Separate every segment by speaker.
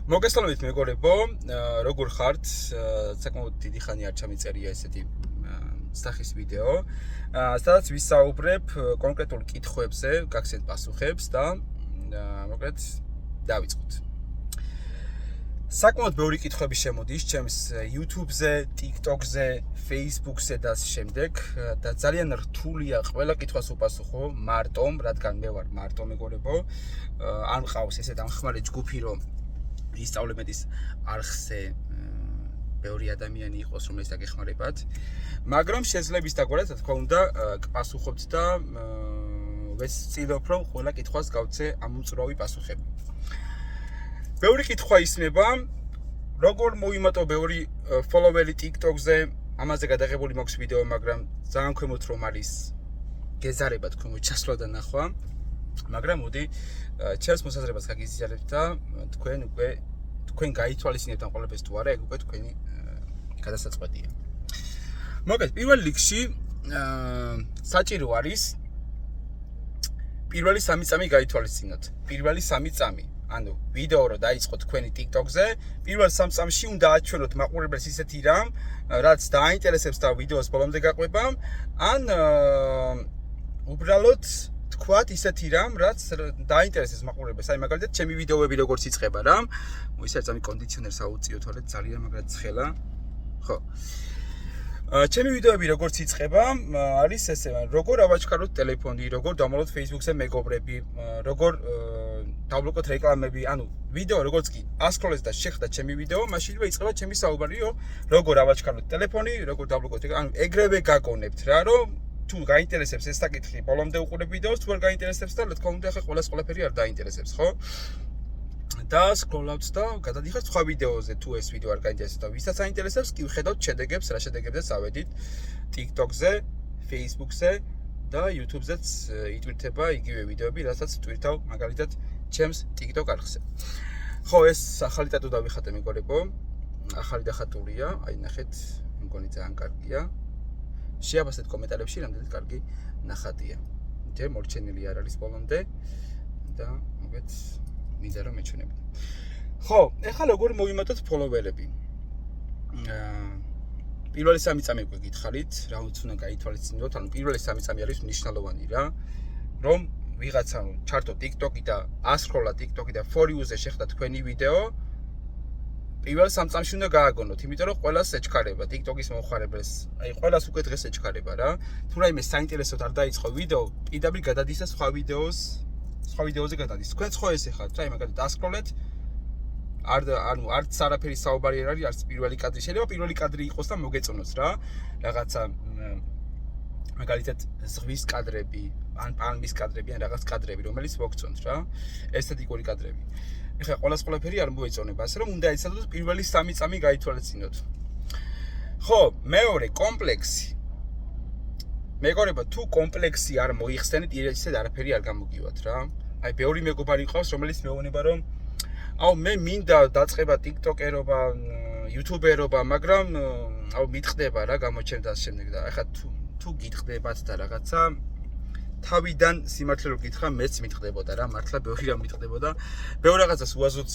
Speaker 1: მოგესალმებით მეგობრებო, როგორ ხართ? საკმაოდ დიდი ხანი არ ჩამიწერია ესეთი სახის ვიდეო, სადაც ვისაუბრებ კონკრეტულ კითხვებზე, გაგცეთ პასუხებს და მოკლედ დავიწყოთ. საკმაოდ ბევრი კითხვები შემოდის ჩემს YouTube-ზე, TikTok-ზე, Facebook-ზე და ამ შემდეგ და ძალიან რთულია ყველა კითხვას უპასუხო მარტომ, რადგან მე ვარ მარტო მეგობრებო, არ მყავს ესეთ ამხმარე ჯგუფი, რომ ისწავლებ ის არხზე ბევრი ადამიანი იყოს, რომელიც დაგეხმარებათ, მაგრამ შეიძლება ის დაგვარად, რა თქმა უნდა, გპასუხობთ და ვეცდილობ, რომ ყველა კითხვას გავცე ამოწურავი პასუხები. ბევრი კითხვა ისმება, როგორ მოვიმატო ბევრი ფოლოვერი TikTok-ზე, ამაზე გადაღებული მაქვს ვიდეო, მაგრამ ძალიან ქვემოთ რომ არის გეზარება თქვენ მოჩასვლა და ნახვა. მაგრამ მოდი ჩემს მოსაზრებას გაგიზიარებთ და თქვენ გაითვალისწინებთ ამ ყველაფერს თუ არა, ეგ უკვე თქვენი გადასაწყვეტია. მოკლედ, პირველ რიგში საჭირო არის პირველი 3 წამი გაითვალისწინოთ. პირველი 3 წამი. ანუ ვიდეო რო დაიწყოთ თქვენი TikTok-ზე, პირველ 3 წამში უნდა აჩვენოთ მაყურებელს ისეთი რამ, რაც დააინტერესებს და ვიდეოს ბოლომდე გაყვება, ან უბრალოდ თქვათ ისეთი რამ, რაც დააინტერესებს მაყურებელს. აი მაგალითად, ჩემი ვიდეოები როგორც იწყება რა, ისე წამი კონდიციონერს აუწიო თორე ძალიან მაგრად ცხელა. ხო. ჩემი ვიდეოები როგორც იწყება, არის ესე, როგორ ავაჩქაროთ ტელეფონი, როგორ დავმალოთ Facebook-ზე მეგობრები, როგორ დავბლოკოთ რეკლამები, ანუ ვიდეო როგორც კი ასკროლეს და შეხვდა ჩემი ვიდეო, მაშინვე იწყება ჩემი საუბარი, როგორ ავაჩქაროთ ტელეფონი, როგორ დავბლოკოთ, ანუ ეგრევე გაგონებთ რა, რომ თუ გაინტერესებს ეს საკითხი, ბოლომდე უყურებ ვიდეოს, თუ არ გაინტერესებს და რა თქმა უნდა, ახლა ყველაფერი არ დაინტერესებს, ხო? და სკროლავთ და გადადიხართ სხვა ვიდეოზე, თუ ეს ვიდეო არ გაინტერესებს და ვისაც აინტერესებს, კი ვხედავთ შედეგებს, რა შედეგებზეც ავედით TikTok-ზე, Facebook-ზე და YouTube-ზეც იტვირთება იგივე ვიდეოები, რასაც ვტვირთავ მაგალითად ჩემს TikTok არხზე. ხო, ეს ახალი დატო დავიხატე მეგობრებო. ახალი დახატულია, აი ნახეთ, მგონი ძალიან კარგია. შეაბასეთ კომენტარებში, რამდენად კარგი ნახატია. ჯერ მორჩენილი არ არის ბოლომდე და მოგეთ მინდა რომ მეჩვენებდე. ხო, ეხლა როგორ მოვიმატოთ ფოლოვერები? პირველი 3 წამი უკვე გითხარით, რააც უნდა გაითვალისწინოთ, ანუ პირველი 3 წამი არის მნიშვნელოვანი რა, რომ ვიღაცა ჩართო TikTok-ი და ასკროლა TikTok-ი და For You-ზე შეხვდა თქვენი ვიდეო, პირველ 3 წამში უნდა გააგონოთ, იმიტომ რომ ყველას ეჩქარება TikTok-ის მომხმარებელს. აი ყველას უკვე დღეს ეჩქარება რა. თუ რაიმე საინტერესოდ არ დაიწყო ვიდეო, პირდაპირ გადადის და სხვა ვიდეოზე გადადის. თქვენც ხო ესე ხართ, აი მაგალითად ასკროლეთ, არც არაფერი საუბარი არ არის, არც პირველი კადრი. შეიძლება პირველი კადრი იყოს და მოგეწონოს რა. რაღაცა მაგალითად ზღვის კადრები, ან პალმის კადრები, ან რაღაც კადრები, რომელიც მოგწონთ რა. ესთეტიკური კადრები. ეხლა ყველაფერი არ მოეწონება, ასე რომ უნდა ეცადოთ პირველი 3 წამი გაითვალისწინოთ. ხო, მეორე კომპლექსი. მეგობრებო, თუ კომპლექსი არ მოიხსენეთ, ისედ არაფერი არ გამოგივათ რა. აი ბევრი მეგობარი ყავს, რომელიც მეუბნება, რომ მე მინდა დაწყება TikTok-ერობა, YouTube-ერობა, მაგრამ მითხდება რა გამოჩენდა ამ შემდეგ და ეხლა თუ გითხდებათ და რაღაცა თავიდან სიმართლე რო გითხრა, მეც მითხდებოდა რა, მართლა ბევრი რამ მითხდებოდა. ბევრ რაღაცას უაზროდ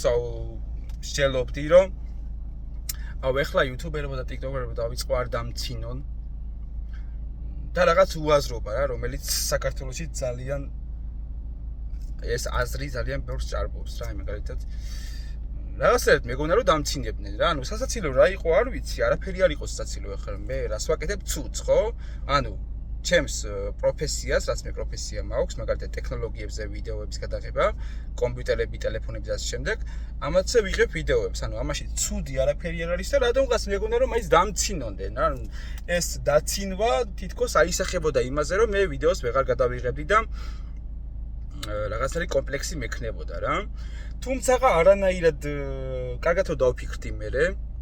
Speaker 1: შეძლობდი, რომ ეხლა YouTube-ერობა და TikTok-ერობა დავიწყო არ დამცინონ. და რაღაც უაზრობა რა, რომელიც საქართველოში ძალიან ეს აზრი ძალიან ბევრს ჭარბობს რა, მაგალითად რაღაცად მეგონა რომ დამცინებდნენ რა, ანუ სასაცილო რა იყო არ ვიცი, არაფერი არ იყო სასაცილო ახლა მე რას ვაკეთებ ცუც, ხო? ანუ ჩემს პროფესიას, რაც მე პროფესია მაქვს, მაგალითად ტექნოლოგიებზე ვიდეოების გადაღება, კომპიუტერები, ტელეფონები და ასე შემდეგ, ამათზე ვიღებ ვიდეოებს, ანუ ამაში ცუდი არაფერი არ არის და რადგანაც მეგონა რომ მაინც დამცინონდნენ, ანუ ეს დაცინვა თითქოს აისახებოდა იმაზე, რომ მე ვიდეოს ვეღარ გადავიღებდი და რაღაცნაირი კომპლექსი მექნებოდა რა. თუმცა არანაირად კარგად რო დავფიქრდი მე,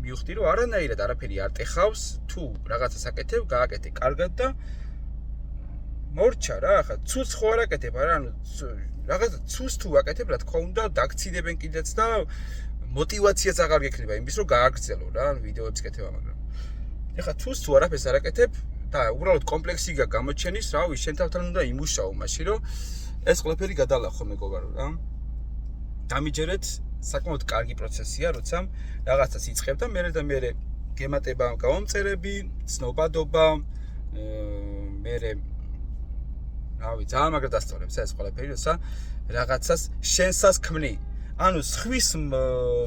Speaker 1: მივხვდი რომ არანაირად არაფერი არ ტეხავს, თუ რაღაცას აკეთებ, გააკეთე კარგად და მორჩა რა, ახლა ცუც ხო არ აკეთებ არა, ანუ რაღაც ცუს თუ აკეთებ, რა თქმა უნდა, დაგცინებენ კიდეც და мотиваციაც აღარ გექნება იმის რომ გააგრძელო რა, ვიდეოებს კეთება, მაგრამ ეხლა ცუს თუ არაფერს არ აკეთებ და უბრალოდ კომპლექსი გამოჩენის, რავი, შენ თავთან უნდა იმუშაო მაშინ, რომ ეს ყველაფერი გადალახო მეგობარო რა. დამიჯერეთ საკმაოდ კარგი პროცესია, როცა რაღაცას იწყებ და მე გემატება გამომწერები, ცნობადობა, მე რავი, ძალიან მაგრად ასწავლებს ეს ყველაფერი, როცა რაღაცას შენსას ქმნი. ანუ სხვის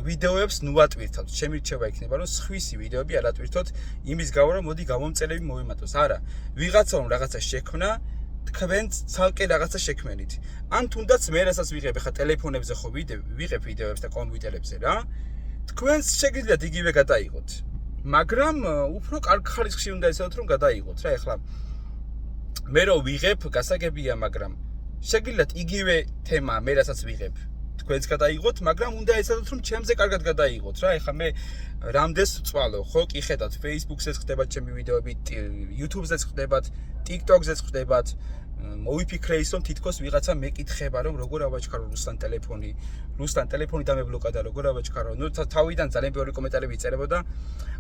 Speaker 1: ვიდეოებს ნუ ატვირთოთ. ჩემი რჩევა იქნება, რომ სხვისი ვიდეოები არ ატვირთოთ იმის გამო, რომ მოდი გამომწერები მოვიმატოს. არა, ვიღაცამ რაღაცა შექმნა, თქვენც ცალკე რაღაცა შექმენით. ან თუნდაც მე რასაც ვიღებ, ხა ტელეფონებზე ხო ვიღებ ვიდეოებს და კომპიუტერებზე რა. თქვენც შეგიძლიათ იგივე გადაიღოთ. მაგრამ უფრო კარგ ხარისხში უნდა ისედოთ, რომ გადაიღოთ რა. ეხლა მე რო ვიღებ, გასაგებია, მაგრამ შეგიძლიათ იგივე თემა მე რასაც ვიღებ. თქვენც გადაიღოთ, მაგრამ უნდა ეცადოთ, რომ ჩემზე კარგად გადაიღოთ რა. ეხლა მე რამდენს ვწვალო, ხო, კი ხედავთ, Facebook-ზეც ხდებათ ჩემი ვიდეოები, YouTube-ზეც ხდებათ, TikTok-ზეც ხდებათ. მოვიფიქრე ის, რომ თითქოს ვიღაცა მეკითხება, რომ როგორ ავაჩქარო რუსლან ტელეფონი დამებლოკადა, როგორ ავაჩქარო. ნუ თავიდან ძალიან ბევრი კომენტარები იწერებოდა,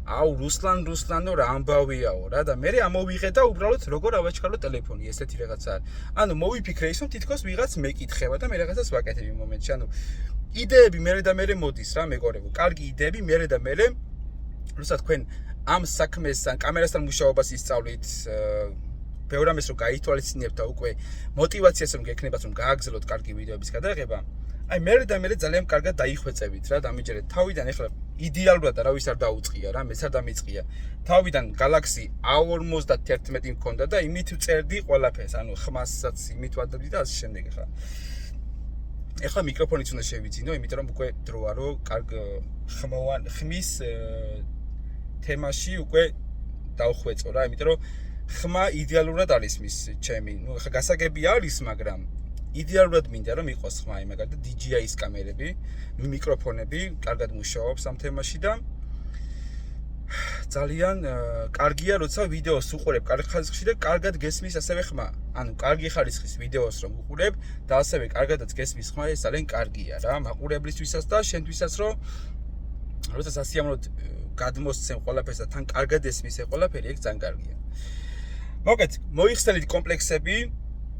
Speaker 1: აუ რუსლანო რა ამბავიაო რა და მე ამოვიღე და უბრალოდ როგორ ავაჩქარო ტელეფონი, ესეთი რაღაცა. ანუ მოვიფიქრე ის, რომ თითქოს ვიღაც მეკითხება და მე რაღაცას ვაკეთებ იმ მომენტში. ანუ იდეები მე მოდის რა, მეგობრებო. კარგი იდეები მე როცა თქვენ ამ საქმეს ან კამერასთან მუშაობას ისწავლით, ბევრ ამას რომ გაითვალისწინებთ და უკვე мотиваციას რომ გექნებათ რომ გააგრძელოთ კარგი ვიდეოების გადაღება, აი მე ძალიან კარგად დაიხვეწებით რა, დამიჯერეთ თავიდან. ეხლა იდეალურად რა ვის არ დაუწყია რა, მეც არ დამიწყია. თავიდან Galaxy A51 მქონდა და იმით ვწერდი ყველაფერს, ანუ ხმასაც იმით ვადდებდი და ასე შემდეგ. ეხლა მიკროფონიც უნდა შევიძინო, იმიტომ რომ უკვე დროა რომ კარგ ხმის თემაში უკვე დავხვეწო რა, იმიტომ რომ ხმა იდეალურად არის მის ჩემი. ნუ ხა გასაგები არის, მაგრამ იდეალურად მინდა რომ იყოს ხმა, მაგალითად DJI-ის კამერები, მიკროფონები, კარგად მუშაობს ამ თემაში და ძალიან კარგია, როცა ვიდეოს უყურებ კარგ ხარისხში და კარგად გესმის ასევე ხმა. ანუ კარგი ხარისხის ვიდეოს რომ უყურებ და ასევე კარგადაც გესმის ხმა, ეს ძალიან კარგია რა, მაყურებლისთვისაც და შენთვისაც, რომ როცა სასიამოვნოდ გადმოსცემ ყველაფერს და თან კარგად ესმის ეს ყველაფერი, ეგ ძალიან კარგია. მოგეთ, მოიხსენით კომპლექსები.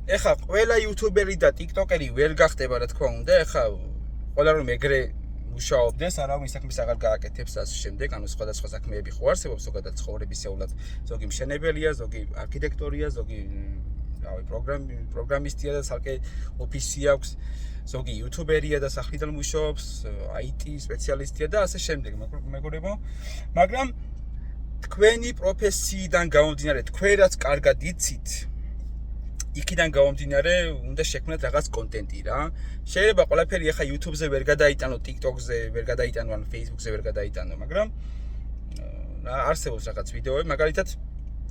Speaker 1: ეხლა ყველა იუთუბერი და ტიკტოკერი ვერ გახდება, რა თქმა უნდა. ეხლა ყველა რომ ეგრე მუშაობდეს, არავინ საქმეს აღარ გააკეთებს და ასე შემდეგ. ანუ სხვადასხვა საქმეები ხო არსებობს, ზოგადად ცხოვრებისეულად. ზოგი მშენებელია, ზოგი არქიტექტორია, ზოგი რავი, პროგრამისტია და ცალკე ოფისი აქვს. ზოგი იუთუბერია და სახლიდან მუშაობს, IT სპეციალისტია და ასე შემდეგ. მეგობრებო, მაგრამ თქვენი პროფესიიდან გამომდინარე, თქვენ რაც კარგად იცით, იქიდან გამომდინარე, უნდა შექმნათ რაღაც კონტენტი რა. შეიძლება ყველაფერი ახლა YouTube-ზე ვერ გადაიტანო, TikTok-ზე ვერ გადაიტანო, ან Facebook-ზე ვერ გადაიტანო, მაგრამ არსებობს რაღაც ვიდეოები, მაგალითად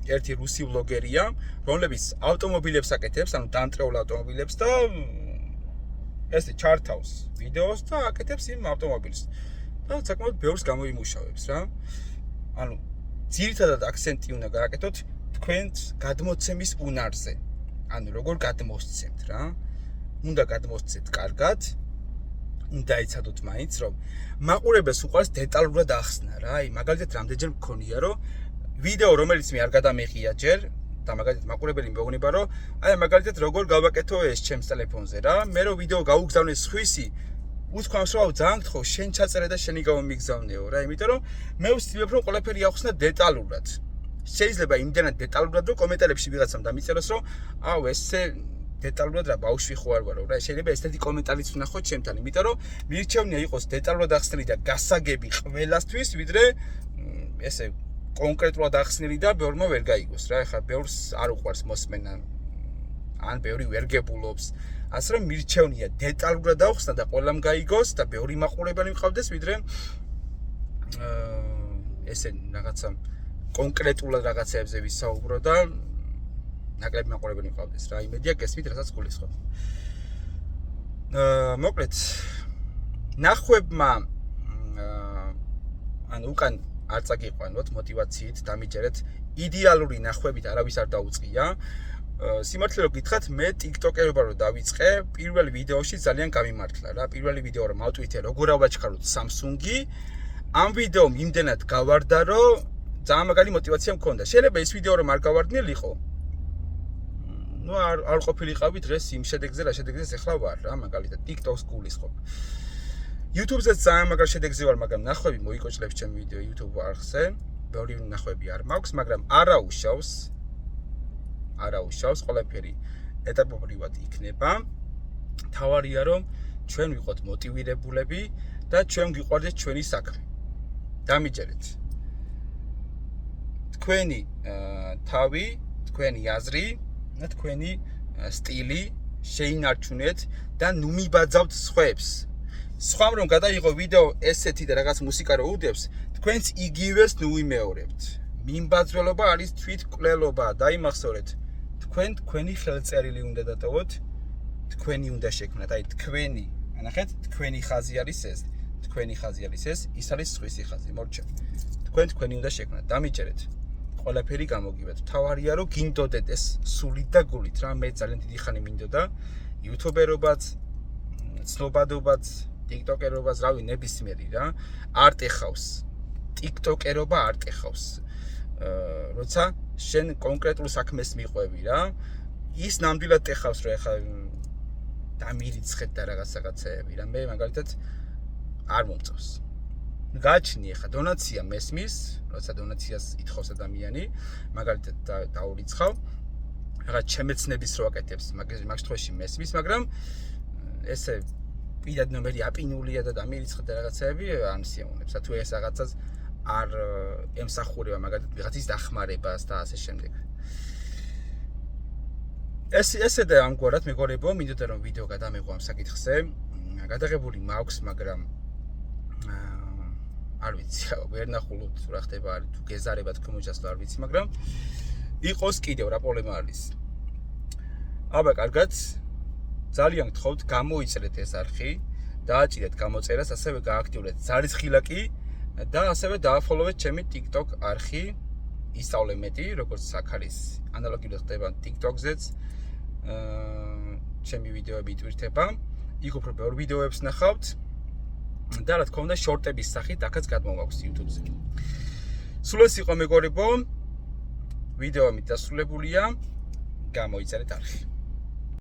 Speaker 1: ერთი რუსი ბლოგერია, რომლებიც ავტომობილებს აკეთებს, ანუ დაანტრეულ ავტომობილებს და ესე ჩართავს ვიდეოს და აკეთებს იმ ავტომობილს. და საკმაოდ ბევრს გამოიმუშავებს რა. ანუ ძირითადად აქცენტი უნდა გააკეთოთ თქვენს გადმოცემის უნარზე. ანუ როგორ გადმოსცემთ რა. უნდა გადმოსცეთ კარგად. უნდა იცადოთ მაინც რომ მაყურებელს უყვარს დეტალურად ახსნა რა. აი მაგალითად რამდენჯერ მქონია რომ ვიდეო რომელიც მე არ გადამეღია ჯერ და მაგალითად მაყურებელი მეუბნება რომ აი მაგალითად როგორ გავაკეთო ეს ჩემს ტელეფონზე რა. მე რომ ვიდეო გავუგზავნე სხვისი უთქვამს რომ ძალიან გთხოვ შენ ჩაწერე და შენი გამომიგზავნეო რა. იმიტომ რომ მე ვცდილობ რომ ყველაფერი ახსნა დეტალურად. შეიძლება იმდენად დეტალურად რომ კომენტარებში ვიღაცამ დამიწეროს რომ აუ ესე დეტალურად რა ბავშვი ხო არ ვარო რა. შეიძლება ესეთი კომენტარიც ვნახოთ ჩემთან, იმიტომ რომ მირჩევნია იყოს დეტალურად ახსნილი და გასაგები ყველასთვის, ვიდრე ესე კონკრეტულად ახსნილი და ბევრმა ვერ გაიგოს რა. ეხლა ბევრს არ უყვარს მოსმენა, ან ბევრი ვერ გებულობს. ასე რომ მირჩევნია დეტალურად ახსნა და ყველამ გაიგოს და ბევრი მაყურებელი მყავდეს, ვიდრე ესე რაღაცა კონკრეტულად რაღაცებზე ვისაუბრო და ნაკლები მაყურებელი მყავდეს რა. იმედია გესმით, რასაც გულისხმობ. მოკლედ ნახვებმა ანუ უკან არ წაგიყვანოთ мотивაციით, დამიჯერეთ იდეალური ნახვებით არავის არ დაუწყია. სიმართლე რომ გითხრათ, მე TikTok-ერობა რომ დავიწყე, პირველ ვიდეოში ძალიან გამიმართლა რა. პირველი ვიდეო რომ ავტვირთე, როგორ ავაჩქაროთ Samsung-ი, ამ ვიდეომ იმდენად გავარდა, რომ ძალიან მაგარი мотивაცია მქონდა. შეიძლება ეს ვიდეო რომ არ გავარდნილიყო, ну არ ყოფილიყავი დღეს იმ შედეგზე, რა შედეგზეც ახლა ვარ რა, მაგალითად TikTok-ს გულისხმობ. YouTube-ზეც ძალიან მაგარ შედეგზე ვარ, მაგრამ ნახვები მოიკოჭლებს ჩემი ვიდეო YouTube არხზე. ბევრი ნახვები არ მაქვს, მაგრამ არაუშავს, ყველაფერი ეტაპობრივად იქნება. თავარია რომ ჩვენ ვიყოთ მოტივირებულები და ჩვენ გიყვარდეს ჩვენი საქმე. დამიჯერეთ. თქვენი თავი, თქვენი აზრი და თქვენი სტილი შეინარჩუნეთ და ნუ მიბაძავთ სხვებს. სხვამ რომ გადაიღო ვიდეო ესეთი და რაღაც მუსიკა რო უდევს, თქვენც იგივეს ნუ იმეორებთ. მიმბაძველობა არის თვითკვლელობა, დაიმახსოვრეთ. თქვენი ხელწერილი უნდა დატოვოთ, თქვენი უნდა შექმნათ, აი თქვენი, ნახეთ, თქვენი ხაზი არის ეს, ის არის სხვისი ხაზი, მორჩა. თქვენი უნდა შექმნათ, დამიჯერეთ. ყველაფერი გამოგივათ. თავარია რომ გინდოდეთ ეს სულით და გულით რა, მე ძალიან დიდი ხანი მინდოდა იუთუბერობაც, ცნობადობაც, ტიკტოკერობაც, რავი, ნებისმიერი რა, არტ ეხავს. ტიკტოკერობა არტ ეხავს. როცა შენ კონკრეტულ საქმეს მიყვები რა, ის ნამდვილად ეხავს რა, ეხა დამირიცხეთ და რაღაცეები რა, მე მაგალითად არ მომწონს. გაჩნი ახლა დონაცია მესმის, როცა დონაციას ითხოვს ადამიანი, მაგალითად დაურიცხავ, რაღაც ჩემეცნების რო აკეთებს, მაგ შემთხვევაში მესმის, მაგრამ ესე პირად ნომერი აპინულია და დამირიცხეთ და რაღაცეები არ მსიამოვნებს. თუ ეს რაღაცას არ ემსახურება მაგალითად ვიღაცის დახმარებას და ასე შემდეგ. ესე და ამგვარად მეგობრებო, მინდოდა რომ ვიდეო გადამეღო ამ საკითხზე. გადაღებული მაქვს, მაგრამ არ ვიცი, ვერ ნახულობ თუ რა ხდება, თუ გეზარება თქვენ მოჯასო არ ვიცი, მაგრამ იყოს კიდევ რა პრობლემა არის. აბა, კარგად. ძალიან გთხოვთ, გამოიწერეთ ეს არხი, დააჭირეთ გამოწერას, ასევე გააქტიურეთ ზარისხილაკი და ასევე დააფოლოვეთ ჩემი TikTok არხი. ისწავლე მეტი, როგორც აქ არის ანალოგიურად ხდება TikTok-ზეც. ჩემი ვიდეოები იტვირთება. იქ უფრო ბევრ ვიდეოებს ნახავთ. და რა თქმა უნდა, შორტების სახით აქაც გადმოვაქვს YouTube-ზე. სულ ეს იყო მეგობრებო. ვიდეო ამით დასრულებულია. გამოიწერეთ არხი.